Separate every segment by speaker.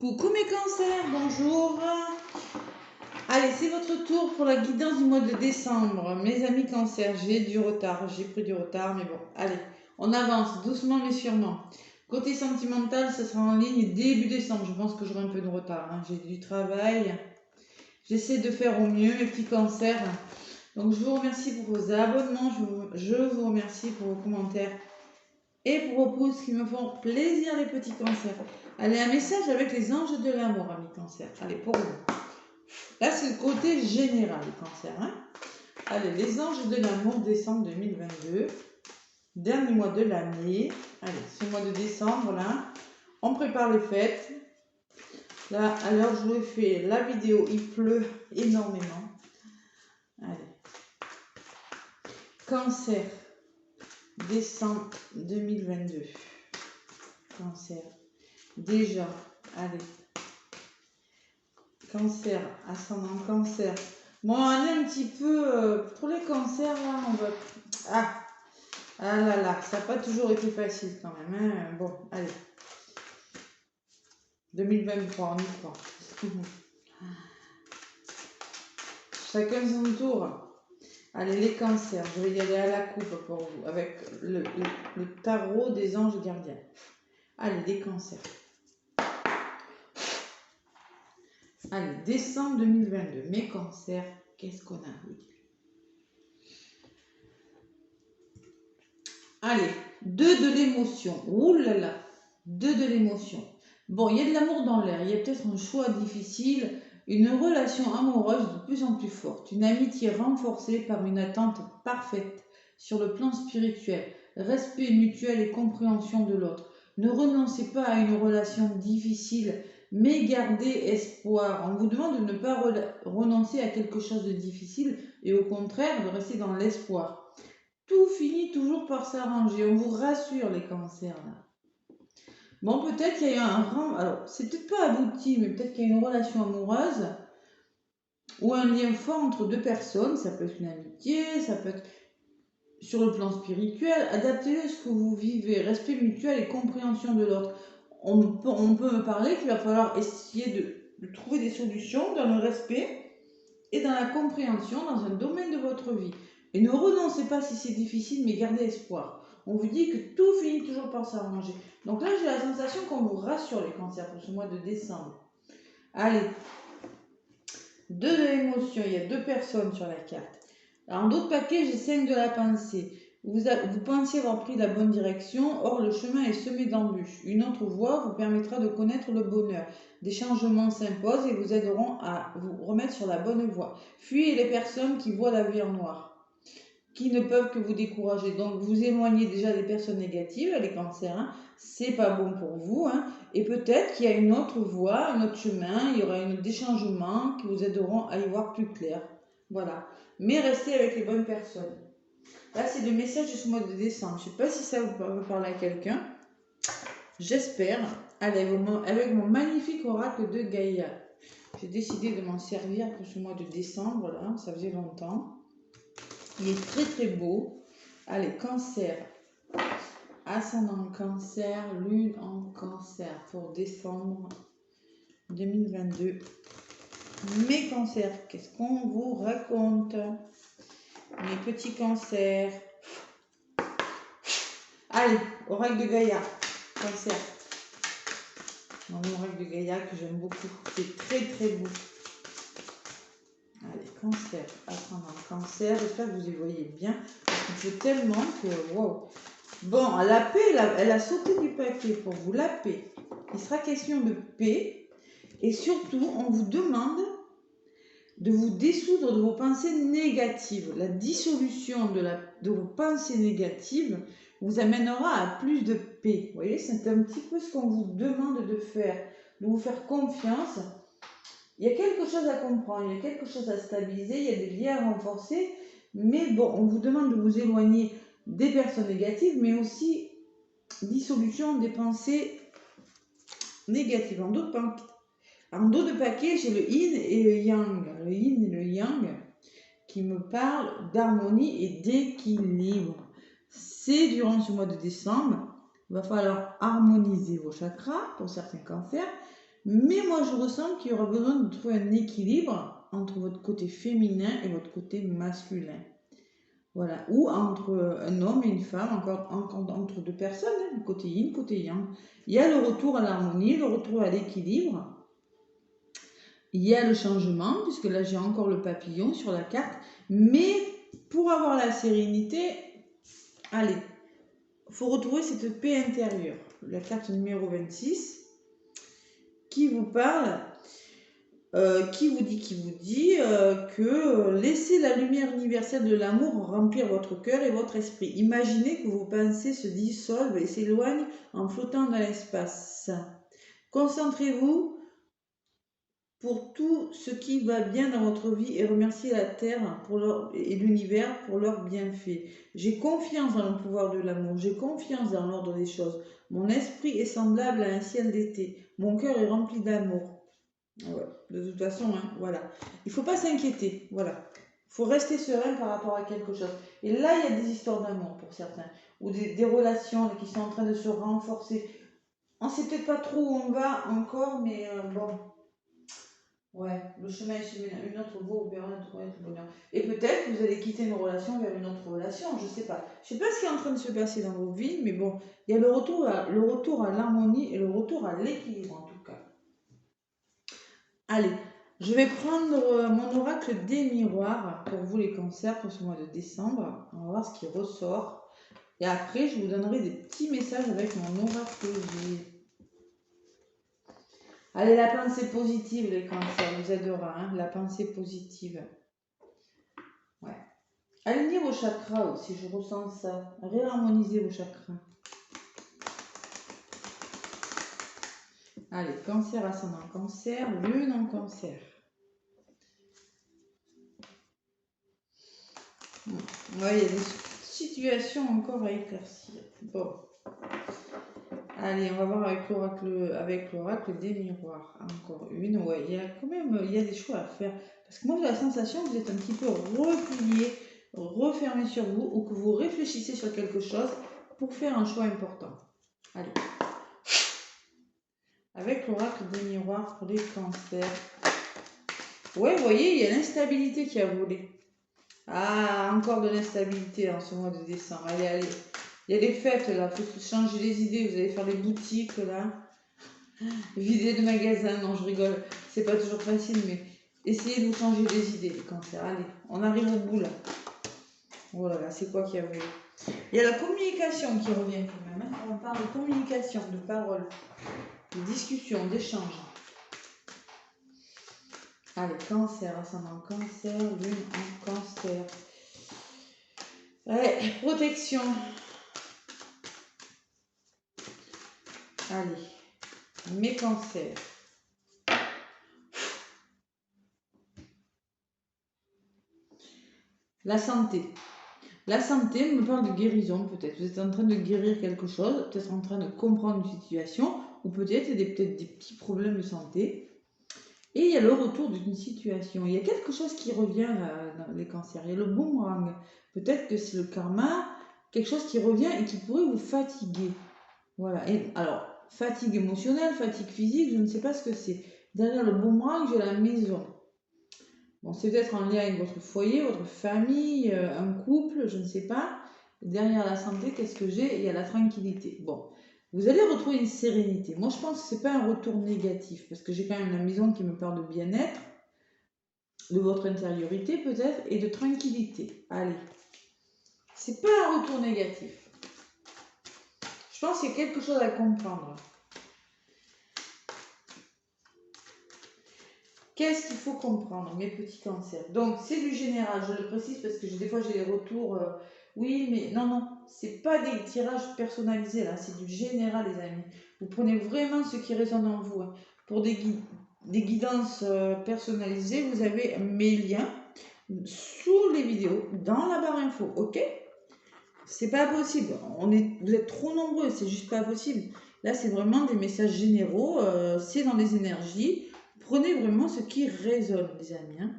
Speaker 1: Coucou mes cancers, bonjour. Allez, c'est votre tour pour la guidance du mois de décembre. Mes amis cancers, j'ai pris du retard, mais bon, allez, on avance doucement mais sûrement. Côté sentimental, ça sera en ligne début décembre. Je pense que j'aurai un peu de retard, hein. J'ai du travail. J'essaie de faire au mieux, mes petits cancers. Donc je vous remercie pour vos abonnements, je vous remercie pour vos commentaires et pour vos pouces qui me font plaisir, les petits cancers. Allez, un message avec les anges de l'amour, amis cancers. Allez, pour vous. Là, c'est le côté général, les cancers. Hein. Allez, les anges de l'amour, décembre 2022. Dernier mois de l'année. Allez, ce mois de décembre, là, on prépare les fêtes. Là, alors, je vous ai fait la vidéo, il pleut énormément. Allez. Cancer, décembre 2022. Cancer. Déjà, allez. Cancer, ascendant cancer. Bon, on est un petit peu... pour les cancers, là, on va... Ah là là, ça n'a pas toujours été facile quand même. Hein. Bon, allez. 2023, on y croit. Chacun son tour. Allez, les cancers, je vais y aller à la coupe pour vous, avec le tarot des anges gardiens. Allez, les cancers. Allez, décembre 2022, mes cancers, qu'est-ce qu'on a à vous dire? Allez, 2 de l'émotion. Ouh là là, 2 de l'émotion. Bon, il y a de l'amour dans l'air, il y a peut-être un choix difficile, une relation amoureuse de plus en plus forte, une amitié renforcée par une attente parfaite sur le plan spirituel, respect mutuel et compréhension de l'autre. Ne renoncez pas à une relation difficile, mais gardez espoir. On vous demande de ne pas renoncer à quelque chose de difficile et au contraire de rester dans l'espoir. Tout finit toujours par s'arranger. On vous rassure, les cancers, là. Bon, peut-être qu'il y a eu un... Alors, c'est peut-être pas abouti, mais peut-être qu'il y a une relation amoureuse ou un lien fort entre deux personnes. Ça peut être une amitié, ça peut être sur le plan spirituel. Adaptez-le à ce que vous vivez. Respect mutuel et compréhension de l'autre. On peut me parler qu'il va falloir essayer de trouver des solutions dans le respect et dans la compréhension dans un domaine de votre vie. Et ne renoncez pas si c'est difficile, mais gardez espoir. On vous dit que tout finit toujours par s'arranger. Donc là, j'ai la sensation qu'on vous rassure, les cancers, pour ce mois de décembre. Allez, 2 de l'émotion, il y a 2 personnes sur la carte. Alors, en d'autres paquets, j'ai 5 de la pensée. Vous pensiez avoir pris la bonne direction, or le chemin est semé d'embûches. Une autre voie vous permettra de connaître le bonheur. Des changements s'imposent et vous aideront à vous remettre sur la bonne voie. Fuyez les personnes qui voient la vie en noir, qui ne peuvent que vous décourager. Donc vous éloignez déjà des personnes négatives, les cancers, hein. C'est pas bon pour vous. Hein. Et peut-être qu'il y a une autre voie, un autre chemin, il y aura des changements qui vous aideront à y voir plus clair. Voilà. Mais restez avec les bonnes personnes. Là, c'est le message de ce mois de décembre. Je ne sais pas si ça vous parle à quelqu'un. J'espère. Allez, avec mon magnifique oracle de Gaïa. J'ai décidé de m'en servir pour ce mois de décembre. Là, ça faisait longtemps. Il est très très beau. Allez, cancer. Ascendant cancer, lune en cancer pour décembre 2022. Mes cancers, qu'est-ce qu'on vous raconte? Mes petits cancers. Allez, oracle de Gaïa, cancer. Mon oracle de Gaïa que j'aime beaucoup. C'est très très beau. Allez, cancer, ascendant cancer. J'espère que vous y voyez bien. Il fait tellement que wow. Bon, la paix, elle a sauté du paquet pour vous. La paix. Il sera question de paix. Et surtout, on vous demande de vous dissoudre de vos pensées négatives. La dissolution de vos pensées négatives vous amènera à plus de paix. Vous voyez, c'est un petit peu ce qu'on vous demande de faire, de vous faire confiance. Il y a quelque chose à comprendre, il y a quelque chose à stabiliser, il y a des liens à renforcer, mais bon, on vous demande de vous éloigner des personnes négatives, mais aussi dissolution des pensées négatives. En dos de paquet, j'ai le yin et le yang. Le yin et le yang qui me parlent d'harmonie et d'équilibre. C'est durant ce mois de décembre, il va falloir harmoniser vos chakras pour certains cancers, Mais moi, je ressens qu'il y aura besoin de trouver un équilibre entre votre côté féminin et votre côté masculin. Voilà. Ou entre un homme et une femme, encore entre deux personnes, hein, côté yin, côté yang. Il y a le retour à l'harmonie, le retour à l'équilibre. Il y a le changement, puisque là j'ai encore le papillon sur la carte. Mais pour avoir la sérénité, allez, il faut retrouver cette paix intérieure. La carte numéro 26 qui vous parle, qui vous dit que laissez la lumière universelle de l'amour remplir votre cœur et votre esprit. Imaginez que vos pensées se dissolvent et s'éloignent en flottant dans l'espace. Concentrez-vous pour tout ce qui va bien dans votre vie et remerciez la Terre et l'univers pour leurs bienfaits. J'ai confiance dans le pouvoir de l'amour, j'ai confiance dans l'ordre des choses. Mon esprit est semblable à un ciel d'été, mon cœur est rempli d'amour. Ouais, de toute façon, hein, voilà. Il ne faut pas s'inquiéter, voilà. Il faut rester serein par rapport à quelque chose. Et là, il y a des histoires d'amour pour certains, ou des relations qui sont en train de se renforcer. On ne sait peut-être pas trop où on va encore, mais bon... Ouais, le chemin est chemin, une autre voie vers un autre bonheur. Et peut-être que vous allez quitter une relation vers une autre relation, je sais pas. Je sais pas ce qui est en train de se passer dans vos vies, mais bon, il y a le retour à l'harmonie et le retour à l'équilibre en tout cas. Allez, je vais prendre mon oracle des miroirs pour vous les cancers pour ce mois de décembre. On va voir ce qui ressort. Et après, je vous donnerai des petits messages avec mon oracle. Allez, la pensée positive, les cancers, vous aidera, hein, la pensée positive. Ouais. Alignez vos chakras aussi, je ressens ça. Réharmonisez vos chakras. Allez, cancer, ascendant cancer, lune en cancer. Ouais, il y a des situations encore à éclaircir. Bon. Allez, on va voir avec l'oracle des miroirs. Encore une, ouais, il y a quand même des choix à faire. Parce que moi, j'ai la sensation que vous êtes un petit peu replié, refermé sur vous, ou que vous réfléchissez sur quelque chose pour faire un choix important. Allez. Avec l'oracle des miroirs pour les cancers. Ouais, vous voyez, il y a l'instabilité qui a volé. Ah, encore de l'instabilité en ce mois de décembre. Allez, allez. Il y a des fêtes là, il faut changer les idées. Vous allez faire les boutiques là. Vider de magasins, non je rigole, c'est pas toujours facile, mais essayez de vous changer les idées, les cancers. Allez, on arrive au bout là. Oh là là, c'est quoi qui a volé? Il y a la communication qui revient quand même. Hein. On parle de communication, de parole, de discussion, d'échange. Allez, cancer, ascendant cancer, lune en cancer. Ouais, protection. Allez, mes cancers. La santé. La santé me parle de guérison peut-être. Vous êtes en train de guérir quelque chose, peut-être en train de comprendre une situation, ou peut-être des petits problèmes de santé. Et il y a le retour d'une situation. Il y a quelque chose qui revient dans les cancers. Il y a le boomerang. Peut-être que c'est le karma, quelque chose qui revient et qui pourrait vous fatiguer. Voilà. Et alors, fatigue émotionnelle, fatigue physique, je ne sais pas ce que c'est. Derrière le boomerang, j'ai la maison. Bon, c'est peut-être en lien avec votre foyer, votre famille, un couple, je ne sais pas. Derrière la santé, qu'est-ce que j'ai? Il y a la tranquillité. Bon, vous allez retrouver une sérénité. Moi, je pense que ce n'est pas un retour négatif, parce que j'ai quand même la maison qui me parle de bien-être, de votre intériorité peut-être, et de tranquillité. Allez, c'est pas un retour négatif. Je pense qu'il y a quelque chose à comprendre. Qu'est-ce qu'il faut comprendre, mes petits cancers? Donc, c'est du général, je le précise parce que des fois j'ai des retours. Oui, mais non, c'est pas des tirages personnalisés là, c'est du général, les amis. Vous prenez vraiment ce qui résonne en vous. Hein. Pour des guidances personnalisées, vous avez mes liens sous les vidéos, dans la barre info, ok? C'est pas possible, vous êtes trop nombreux, c'est juste pas possible. Là, c'est vraiment des messages généraux, c'est dans les énergies. Prenez vraiment ce qui résonne, les amis. Hein.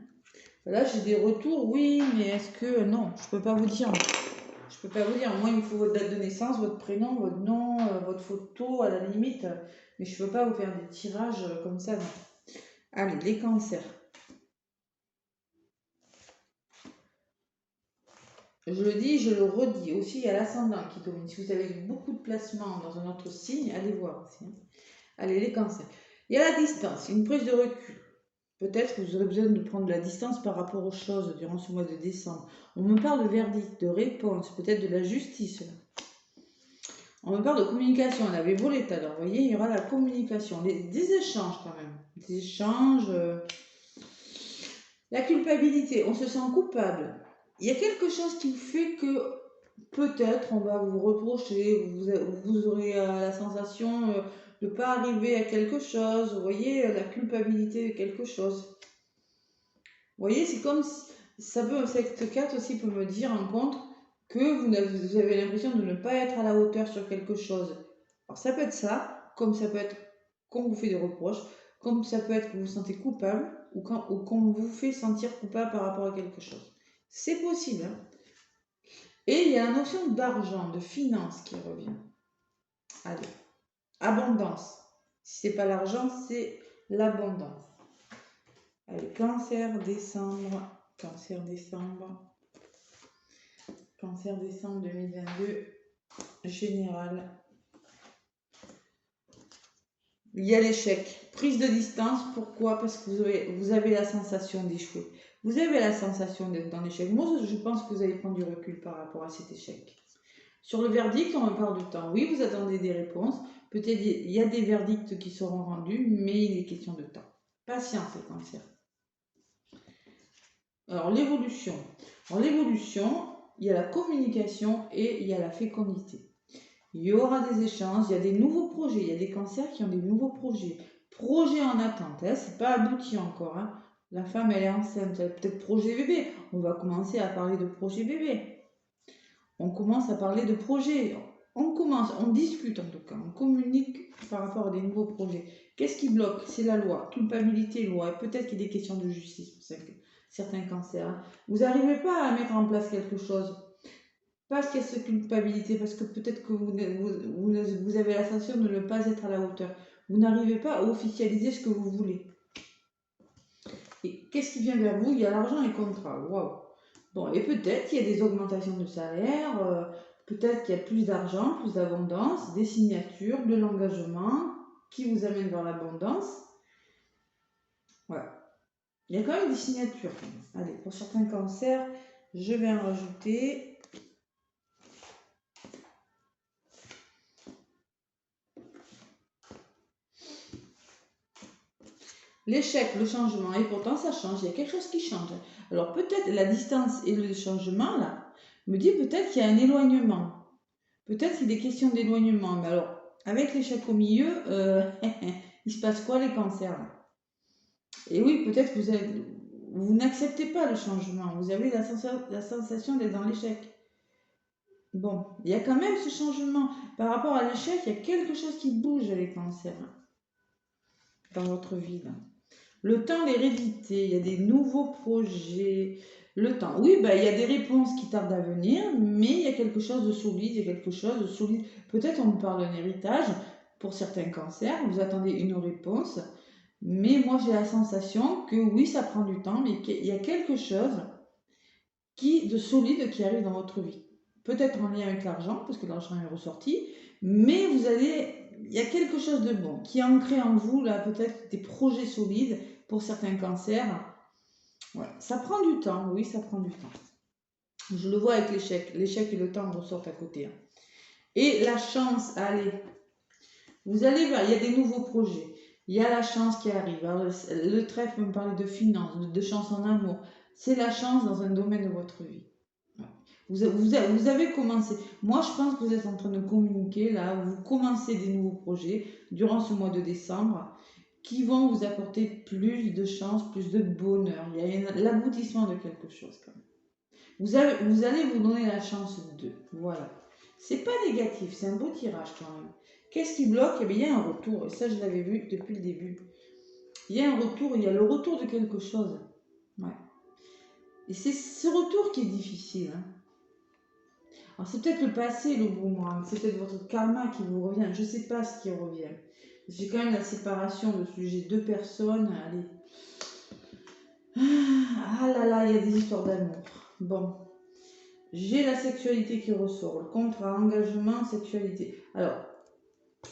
Speaker 1: Là, j'ai des retours, oui, mais est-ce que... Non, je peux pas vous dire. Je peux pas vous dire. Moi, il me faut votre date de naissance, votre prénom, votre nom, votre photo, à la limite. Mais je ne peux pas vous faire des tirages comme ça, non. Allez, les cancers. Je le dis, je le redis. Aussi, il y a l'ascendant qui domine. Si vous avez beaucoup de placements dans un autre signe, allez voir aussi. Allez, les cancers. Il y a la distance, une prise de recul. Peut-être que vous aurez besoin de prendre de la distance par rapport aux choses durant ce mois de décembre. On me parle de verdict, de réponse, peut-être de la justice. On me parle de communication. On avait volé tout à l'heure. Vous voyez, il y aura la communication. Des échanges quand même. Des échanges. La culpabilité. On se sent coupable. Il y a quelque chose qui fait que peut-être on va vous reprocher, vous aurez la sensation de ne pas arriver à quelque chose, vous voyez, la culpabilité de quelque chose. Vous voyez, c'est comme si, cette carte aussi peut me dire en contre que vous avez l'impression de ne pas être à la hauteur sur quelque chose. Alors ça peut être ça, comme ça peut être qu'on vous fait des reproches, comme ça peut être que vous vous sentez coupable ou qu'on vous fait sentir coupable par rapport à quelque chose. C'est possible, hein. Et il y a la notion d'argent, de finance qui revient. Allez, abondance. Si c'est pas l'argent, c'est l'abondance. Allez, cancer, décembre, 2022, général. Il y a l'échec, prise de distance. Pourquoi? Parce que vous avez la sensation d'échouer. Vous avez la sensation d'être dans l'échec. Moi, je pense que vous allez prendre du recul par rapport à cet échec. Sur le verdict, on me parle du temps. Oui, vous attendez des réponses. Peut-être il y a des verdicts qui seront rendus, mais il est question de temps. Patience, les cancers. Alors, l'évolution. En l'évolution, il y a la communication et il y a la fécondité. Il y aura des échanges, il y a des nouveaux projets. Il y a des cancers qui ont des nouveaux projets. Projets en attente, hein, c'est pas abouti encore. Hein. La femme, elle est enceinte, elle a peut-être projet bébé. On va commencer à parler de projet bébé. On commence à parler de projets. On discute en tout cas, on communique par rapport à des nouveaux projets. Qu'est-ce qui bloque? C'est la loi, culpabilité, loi. Peut-être qu'il y a des questions de justice pour certains cancers. Vous n'arrivez pas à mettre en place quelque chose parce qu'il y a cette culpabilité, parce que peut-être que vous avez la sensation de ne pas être à la hauteur. Vous n'arrivez pas à officialiser ce que vous voulez. Et qu'est-ce qui vient vers vous? Il y a l'argent et le contrat. Waouh! Bon, et peut-être il y a des augmentations de salaire, peut-être qu'il y a plus d'argent, plus d'abondance, des signatures, de l'engagement qui vous amène vers l'abondance. Voilà. Il y a quand même des signatures. Allez, pour certains cancers, je vais en rajouter. L'échec, le changement, et pourtant ça change, il y a quelque chose qui change. Alors peut-être la distance et le changement, là, me dit peut-être qu'il y a un éloignement. Peut-être qu'il y a des questions d'éloignement. Mais alors, avec l'échec au milieu, il se passe quoi les cancers? Et oui, peut-être que vous n'acceptez pas le changement. Vous avez la sensation d'être dans l'échec. Bon, il y a quand même ce changement. Par rapport à l'échec, il y a quelque chose qui bouge les cancers dans votre vie. Là. Le temps, l'hérédité, il y a des nouveaux projets. Le temps, oui, bah, il y a des réponses qui tardent à venir, mais il y a quelque chose de solide, il y a quelque chose de solide. Peut-être on nous parle d'un héritage pour certains cancers, vous attendez une réponse, mais moi j'ai la sensation que oui, ça prend du temps, mais qu'il y a quelque chose de solide qui arrive dans votre vie. Peut-être en lien avec l'argent, parce que l'argent est ressorti, mais il y a quelque chose de bon qui est ancré en vous, là, peut-être des projets solides pour certains cancers. Ouais, ça prend du temps, oui, ça prend du temps. Je le vois avec l'échec. L'échec et le temps ressortent à côté. Hein. Et la chance, allez. Vous allez voir, il y a des nouveaux projets. Il y a la chance qui arrive. Alors, le trèfle me parle de finances, de chance en amour. C'est la chance dans un domaine de votre vie. Vous avez commencé. Moi, je pense que vous êtes en train de communiquer là. Vous commencez des nouveaux projets durant ce mois de décembre qui vont vous apporter plus de chance, plus de bonheur. Il y a l'aboutissement de quelque chose quand même. Vous allez vous donner la chance de. Voilà. C'est pas négatif, c'est un beau tirage quand même. Qu'est-ce qui bloque? Eh bien, il y a un retour. Et ça, je l'avais vu depuis le début. Il y a un retour, il y a le retour de quelque chose. Ouais. Et c'est ce retour qui est difficile. Hein. Alors, c'est peut-être le passé, le boomerang. C'est peut-être votre karma qui vous revient. Je ne sais pas ce qui revient. J'ai quand même la séparation dessus. J'ai 2 personnes. Allez. Ah là là, il y a des histoires d'amour. Bon. J'ai la sexualité qui ressort. Le contrat, engagement, sexualité. Alors,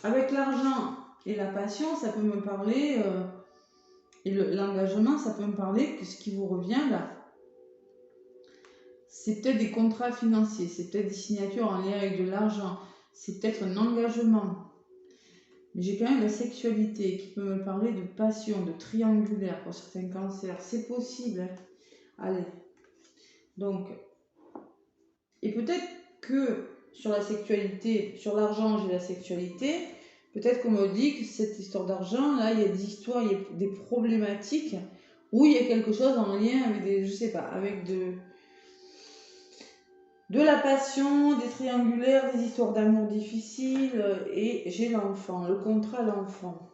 Speaker 1: avec l'argent et la passion, ça peut me parler. Et l'engagement, ça peut me parler que ce qui vous revient là. C'est peut-être des contrats financiers. C'est peut-être des signatures en lien avec de l'argent. C'est peut-être un engagement. Mais j'ai quand même la sexualité qui peut me parler de passion, de triangulaire pour certains cancers. C'est possible. Hein. Allez. Donc, et peut-être que sur la sexualité, sur l'argent, j'ai la sexualité. Peut-être qu'on me dit que cette histoire d'argent, là, il y a des histoires, il y a des problématiques où il y a quelque chose en lien avec des, je sais pas, avec de la passion, des triangulaires, des histoires d'amour difficiles, et j'ai l'enfant, le contrat, l'enfant.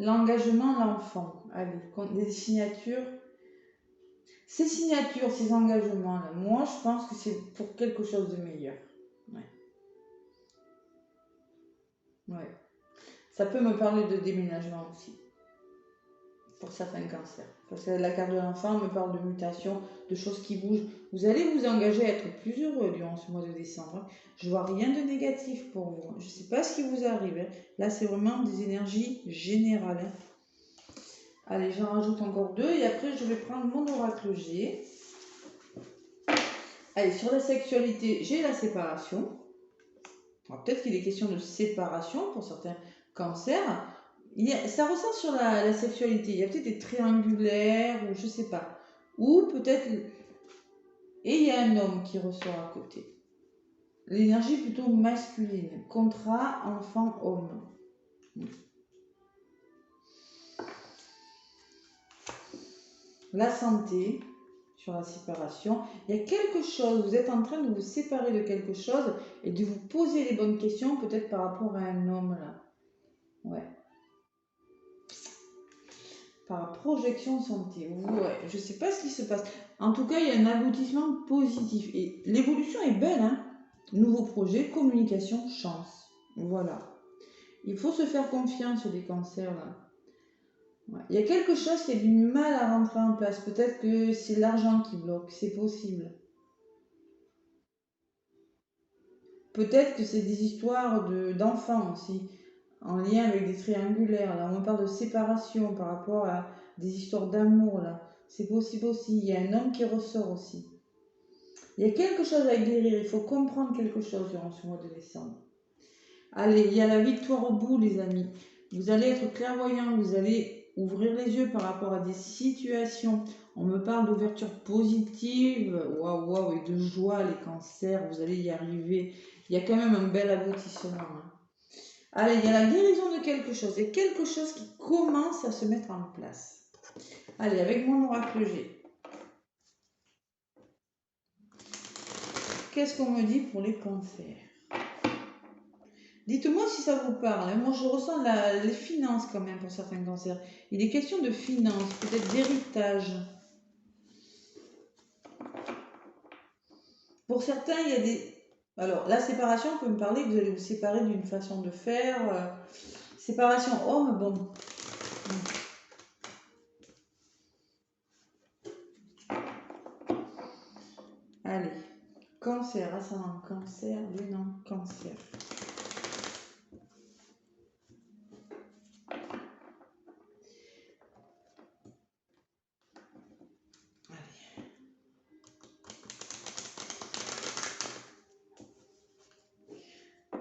Speaker 1: L'engagement, l'enfant. Allez, des signatures. Ces signatures, ces engagements-là, moi, je pense que c'est pour quelque chose de meilleur. Ouais. Ouais. Ça peut me parler de déménagement aussi, pour certains cancers. Parce que la carte de l'enfant me parle de mutation, de choses qui bougent. Vous allez vous engager à être plus heureux durant ce mois de décembre. Je vois rien de négatif pour vous. Je ne sais pas ce qui vous arrive. Là, c'est vraiment des énergies générales. Allez, j'en rajoute encore 2 et après, je vais prendre mon oracle G. Allez, sur la sexualité, j'ai la séparation. Peut-être qu'il est question de séparation pour certains cancers. Ça ressort sur la sexualité. Il y a peut-être des triangulaires ou je sais pas. Ou peut-être... Et il y a un homme qui ressort à côté. L'énergie plutôt masculine. Contrat, enfant, homme. La santé, sur la séparation. Il y a quelque chose, vous êtes en train de vous séparer de quelque chose et de vous poser les bonnes questions, peut-être par rapport à un homme là. Ouais. Par projection santé. Ouais, je sais pas ce qui se passe. En tout cas, il y a un aboutissement positif. Et l'évolution est belle, hein. Nouveau projet, communication, chance. Voilà. Il faut se faire confiance des cancers là. Ouais. Il y a quelque chose qui a du mal à rentrer en place. Peut-être que c'est l'argent qui bloque. C'est possible. Peut-être que c'est des histoires d'enfants aussi, en lien avec des triangulaires. Là, on parle de séparation par rapport à des histoires d'amour. Là, c'est possible aussi. Il y a un homme qui ressort aussi. Il y a quelque chose à guérir. Il faut comprendre quelque chose durant ce mois de décembre. Allez, il y a la victoire au bout, les amis. Vous allez être clairvoyant. Vous allez ouvrir les yeux par rapport à des situations. On me parle d'ouverture positive. Waouh, waouh, et de joie, les cancers. Vous allez y arriver. Il y a quand même un bel aboutissement. Hein. Allez, il y a la guérison de quelque chose. Il y a quelque chose qui commence à se mettre en place. Allez, avec mon oracle G. Qu'est-ce qu'on me dit pour les cancers? Dites-moi si ça vous parle. Hein. Moi, je ressens les finances quand même pour certains cancers. Il est question de finances, peut-être d'héritage. Pour certains, il y a des... Alors, la séparation peut me parler que vous allez vous séparer d'une façon de faire. Séparation homme, bon. Allez. Cancer, ascendant cancer, lune en cancer. Allez.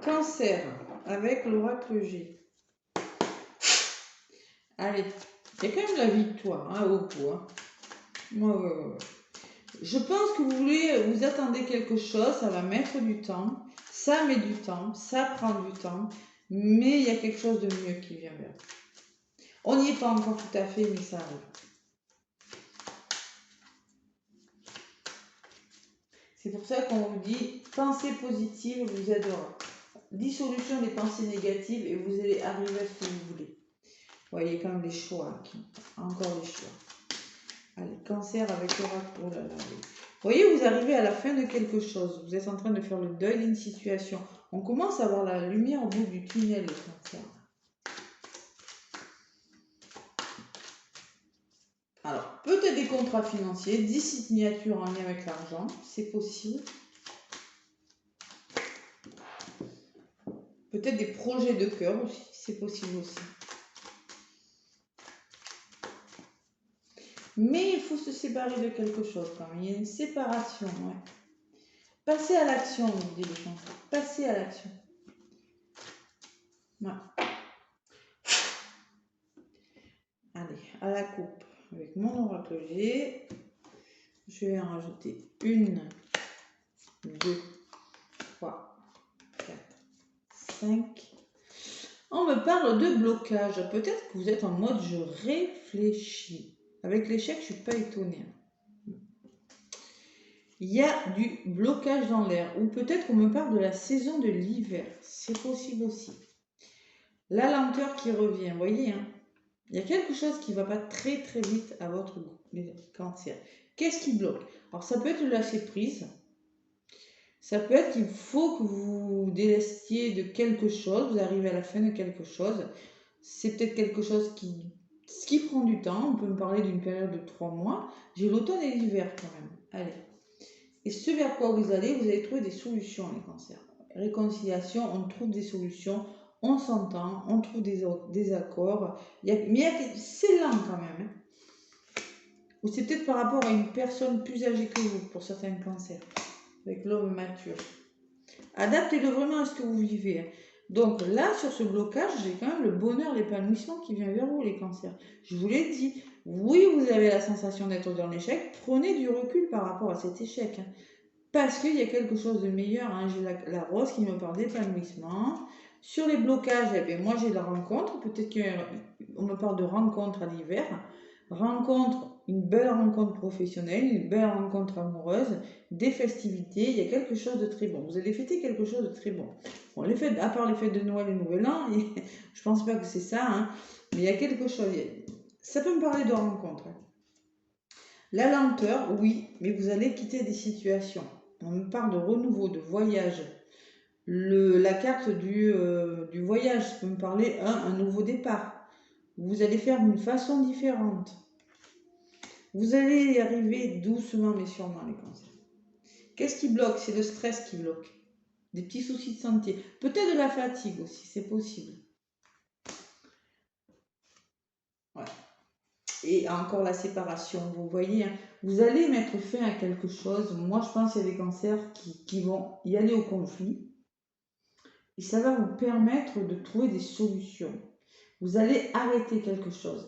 Speaker 1: Cancer, avec l'oracle G. Allez, il y a quand même la victoire, hein, au bout. Hein. Ouais. Je pense que vous attendez quelque chose, ça va mettre du temps, ça met du temps, ça prend du temps, mais il y a quelque chose de mieux qui vient vers vous. On n'y est pas encore tout à fait, mais ça arrive. C'est pour ça qu'on vous dit, pensée positive vous aidera. Dissolution des pensées négatives et vous allez arriver à ce que vous voulez. Ouais, il y a quand même des choix, encore des choix. Allez, cancer avec l'oracle, oh là là. Vous voyez, vous arrivez à la fin de quelque chose. Vous êtes en train de faire le deuil d'une situation. On commence à voir la lumière au bout du tunnel, le Cancer. Alors, peut-être des contrats financiers, des signatures en lien avec l'argent, c'est possible. Peut-être des projets de cœur aussi, c'est possible aussi. Mais il faut se séparer de quelque chose quand même. Il y a une séparation. Ouais. Passez à l'action, vous dit le Cancer. Passez à l'action. Ouais. Allez, à la coupe. Avec mon oracle G, je vais en rajouter 1, 2, 3, 4, 5. On me parle de blocage. Peut-être que vous êtes en mode je réfléchis. Avec l'échec, je ne suis pas étonnée. Il y a du blocage dans l'air. Ou peut-être qu'on me parle de la saison de l'hiver. C'est possible aussi. La lenteur qui revient, vous voyez, hein. Il y a quelque chose qui ne va pas très très vite à votre goût, les cancers. Qu'est-ce qui bloque? Alors ça peut être le lâcher prise. Ça peut être qu'il faut que vous vous délestiez de quelque chose, vous arrivez à la fin de quelque chose. C'est peut-être quelque chose qui prend du temps. On peut me parler d'une période de 3 mois. J'ai l'automne et l'hiver quand même. Allez. Et ce vers quoi vous allez trouver des solutions, les cancers. Réconciliation, on trouve des solutions, on s'entend, on trouve des accords. Mais c'est lent quand même. Hein. Ou c'est peut-être par rapport à une personne plus âgée que vous, pour certains cancers, avec l'homme mature. Adaptez-le vraiment à ce que vous vivez. Hein. Donc là, sur ce blocage, j'ai quand même le bonheur, l'épanouissement qui vient vers vous, les cancers. Je vous l'ai dit, oui, vous avez la sensation d'être dans l'échec, prenez du recul par rapport à cet échec. Hein. Parce qu'il y a quelque chose de meilleur. Hein. J'ai la rose qui me parle d'épanouissement. Sur les blocages, eh bien, moi j'ai la rencontre. Peut-être qu'on me parle de rencontre à l'hiver. Une belle rencontre professionnelle, une belle rencontre amoureuse, des festivités. Il y a quelque chose de très bon. Vous allez fêter quelque chose de très bon. Bon, à part les fêtes de Noël et Nouvel An, je pense pas que c'est ça. Hein. Mais il y a quelque chose. Ça peut me parler de rencontre. Hein. La lenteur, oui, mais vous allez quitter des situations. On me parle de renouveau, de voyage. La carte du voyage peut me parler un nouveau départ. Vous allez faire d'une façon différente. Vous allez y arriver doucement mais sûrement, les cancers. Qu'est-ce qui bloque? C'est le stress qui bloque. Des petits soucis de santé. Peut-être de la fatigue aussi, c'est possible. Ouais. Et encore la séparation, vous voyez, hein, vous allez mettre fin à quelque chose. Moi, je pense qu'il y a des cancers qui vont y aller au conflit. Et ça va vous permettre de trouver des solutions. Vous allez arrêter quelque chose.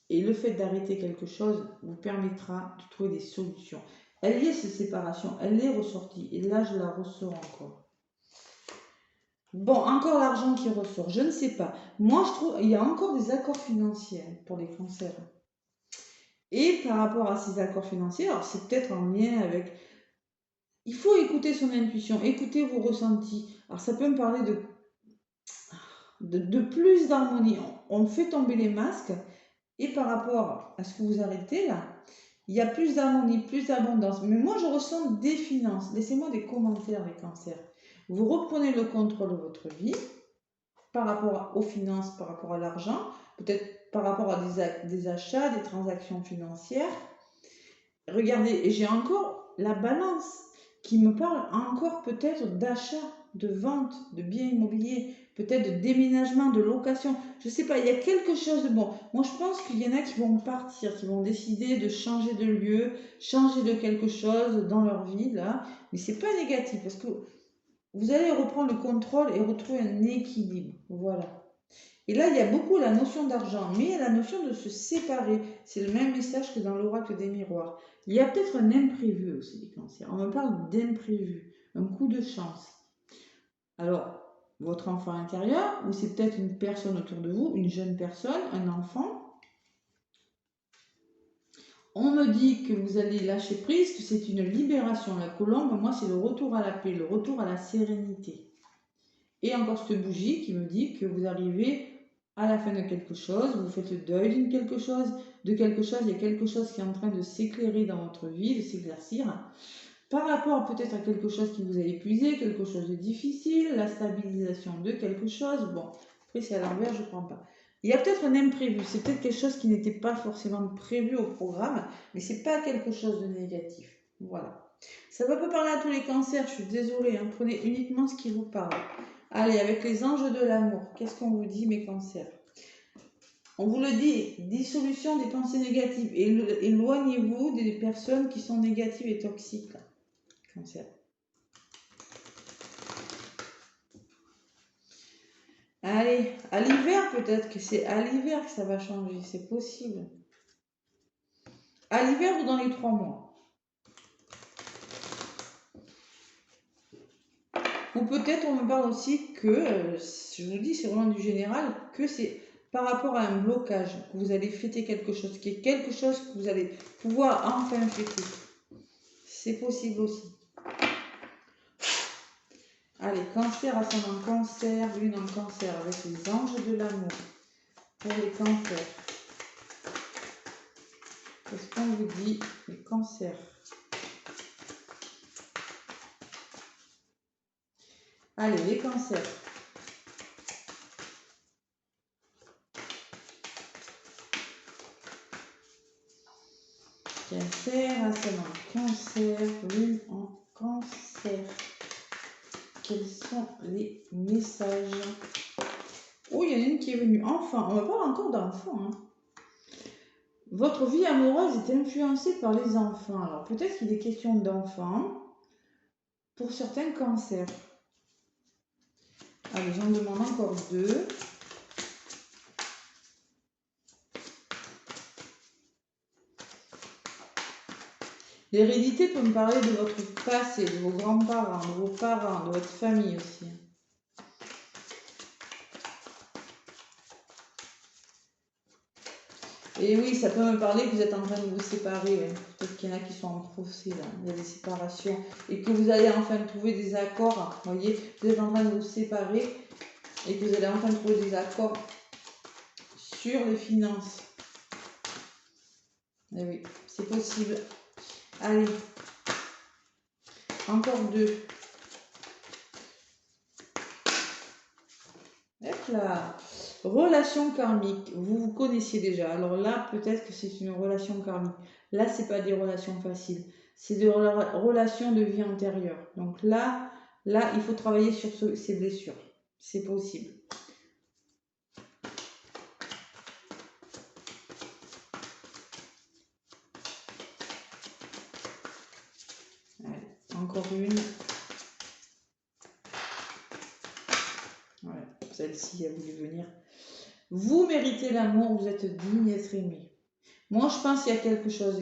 Speaker 1: Et le fait d'arrêter quelque chose vous permettra de trouver des solutions. Elle y est, cette séparation, elle est ressortie. Et là, je la ressors encore. Bon, encore l'argent qui ressort, je ne sais pas. Moi, je trouve qu'il y a encore des accords financiers pour les cancers. Et par rapport à ces accords financiers, alors c'est peut-être en lien avec... Il faut écouter son intuition, écouter vos ressentis. Alors ça peut me parler de plus d'harmonie. On fait tomber les masques et par rapport à ce que vous arrêtez là, il y a plus d'harmonie, plus d'abondance. Mais moi, je ressens des finances. Laissez-moi des commentaires, les cancers. Vous reprenez le contrôle de votre vie par rapport aux finances, par rapport à l'argent, peut-être par rapport à des achats, des transactions financières. Regardez, et j'ai encore la balance qui me parle encore peut-être d'achat, de vente, de biens immobiliers, peut-être de déménagement, de location. Je ne sais pas, il y a quelque chose de bon. Moi, je pense qu'il y en a qui vont partir, qui vont décider de changer de lieu, changer de quelque chose dans leur vie, là. Mais ce n'est pas négatif, parce que vous allez reprendre le contrôle et retrouver un équilibre. Voilà. Et là, il y a beaucoup la notion d'argent, mais il y a la notion de se séparer. C'est le même message que dans l'oracle des miroirs. Il y a peut-être un imprévu aussi, les cancers. On me parle d'imprévu, un coup de chance. Alors, votre enfant intérieur, ou c'est peut-être une personne autour de vous, une jeune personne, un enfant. On me dit que vous allez lâcher prise, que c'est une libération. La colombe, moi, c'est le retour à la paix, le retour à la sérénité. Et encore cette bougie qui me dit que vous arrivez à la fin de quelque chose, vous faites le deuil de quelque chose, il y a quelque chose qui est en train de s'éclairer dans votre vie, de s'éclaircir. par rapport peut-être à quelque chose qui vous a épuisé, quelque chose de difficile, la stabilisation de quelque chose. Bon, après c'est à l'envers, je ne crois pas. Il y a peut-être un imprévu, c'est peut-être quelque chose qui n'était pas forcément prévu au programme, mais c'est pas quelque chose de négatif. Voilà. Ça ne va pas parler à tous les cancers, je suis désolée, hein, prenez uniquement ce qui vous parle. Allez, avec les anges de l'amour, qu'est-ce qu'on vous dit mes cancers? On vous le dit, dissolution des pensées négatives. Éloignez-vous des personnes qui sont négatives et toxiques. Cancer. Allez, à l'hiver peut-être que c'est à l'hiver que ça va changer, c'est possible. À l'hiver ou dans les 3 mois. Ou peut-être on me parle aussi que, je vous dis, c'est vraiment du général, que c'est par rapport à un blocage, que vous allez fêter quelque chose, qui est quelque chose que vous allez pouvoir enfin fêter. C'est possible aussi. Allez, cancer, ascendant cancer, lune en cancer, avec les anges de l'amour. Pour les cancers. Qu'est-ce qu'on vous dit, les cancers? Allez, les cancers. Cancer, ascendant cancer, lune en cancer. Quels sont les messages? Oh, il y en a une qui est venue. Enfant, on me parle encore d'enfant. Hein. Votre vie amoureuse est influencée par les enfants. Alors peut-être qu'il est question d'enfants pour certains cancers. Allez, j'en demande encore 2. L'hérédité peut me parler de votre passé, de vos grands-parents, de vos parents, de votre famille aussi. Et oui, ça peut me parler que vous êtes en train de vous séparer. Peut-être qu'il y en a qui sont en procès, là. Il y a des séparations. Et que vous allez enfin trouver des accords. Vous voyez, vous êtes en train de vous séparer et que vous allez enfin trouver des accords sur les finances. Et oui, c'est possible. Allez, encore 2. Hop là. Relation karmique. Vous vous connaissiez déjà. Alors là, peut-être que c'est une relation karmique. Là, c'est pas des relations faciles. C'est des relations de vie antérieure. Donc là, il faut travailler sur ces blessures. C'est possible. Allez, encore une. Voilà, celle-ci a voulu venir. Vous méritez l'amour, vous êtes digne d'être aimé. Moi, je pense qu'il y a quelque chose.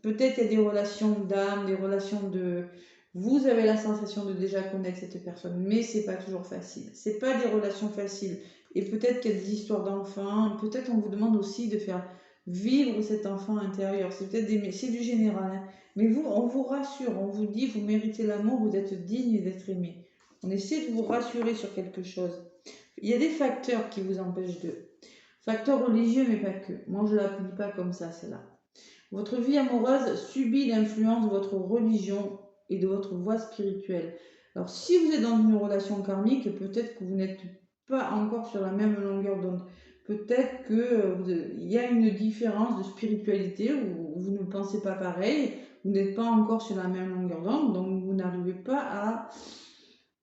Speaker 1: Peut-être il y a des relations d'âme, des relations de... Vous avez la sensation de déjà connaître cette personne, mais c'est pas toujours facile. C'est pas des relations faciles. Et peut-être qu'il y a des histoires d'enfants. Peut-être on vous demande aussi de faire vivre cet enfant intérieur. C'est peut-être c'est du général. Hein. Mais vous, on vous rassure, on vous dit, vous méritez l'amour, vous êtes digne d'être aimé. On essaie de vous rassurer sur quelque chose. Il y a des facteurs qui vous empêchent de... Facteurs religieux, mais pas que. Moi, je ne l'applique pas comme ça, celle-là. Votre vie amoureuse subit l'influence de votre religion et de votre voie spirituelle. Alors, si vous êtes dans une relation karmique, peut-être que vous n'êtes pas encore sur la même longueur d'onde. Peut-être qu'il y a une différence de spiritualité où vous ne pensez pas pareil, vous n'êtes pas encore sur la même longueur d'onde, donc vous n'arrivez pas à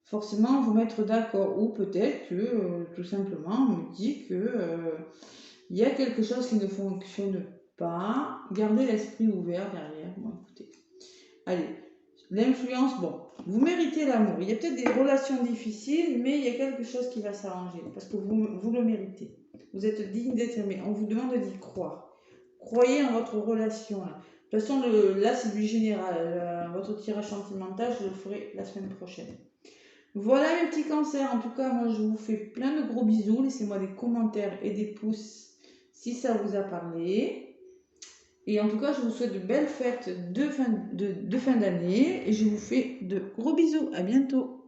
Speaker 1: forcément vous mettre d'accord. Ou peut-être que tout simplement on me dit que il y a quelque chose qui ne fonctionne pas. Gardez l'esprit ouvert derrière. Bon, écoutez. Allez, l'influence, bon, vous méritez l'amour. Il y a peut-être des relations difficiles, mais il y a quelque chose qui va s'arranger parce que vous le méritez. Vous êtes digne d'être aimé. On vous demande d'y croire. Croyez en votre relation. Là. De toute façon, là, c'est du général. Votre tirage sentimental, je le ferai la semaine prochaine. Voilà mes petits cancers. En tout cas, moi, je vous fais plein de gros bisous. Laissez-moi des commentaires et des pouces si ça vous a parlé. Et en tout cas, je vous souhaite de belles fêtes de fin d'année. Et je vous fais de gros bisous. À bientôt.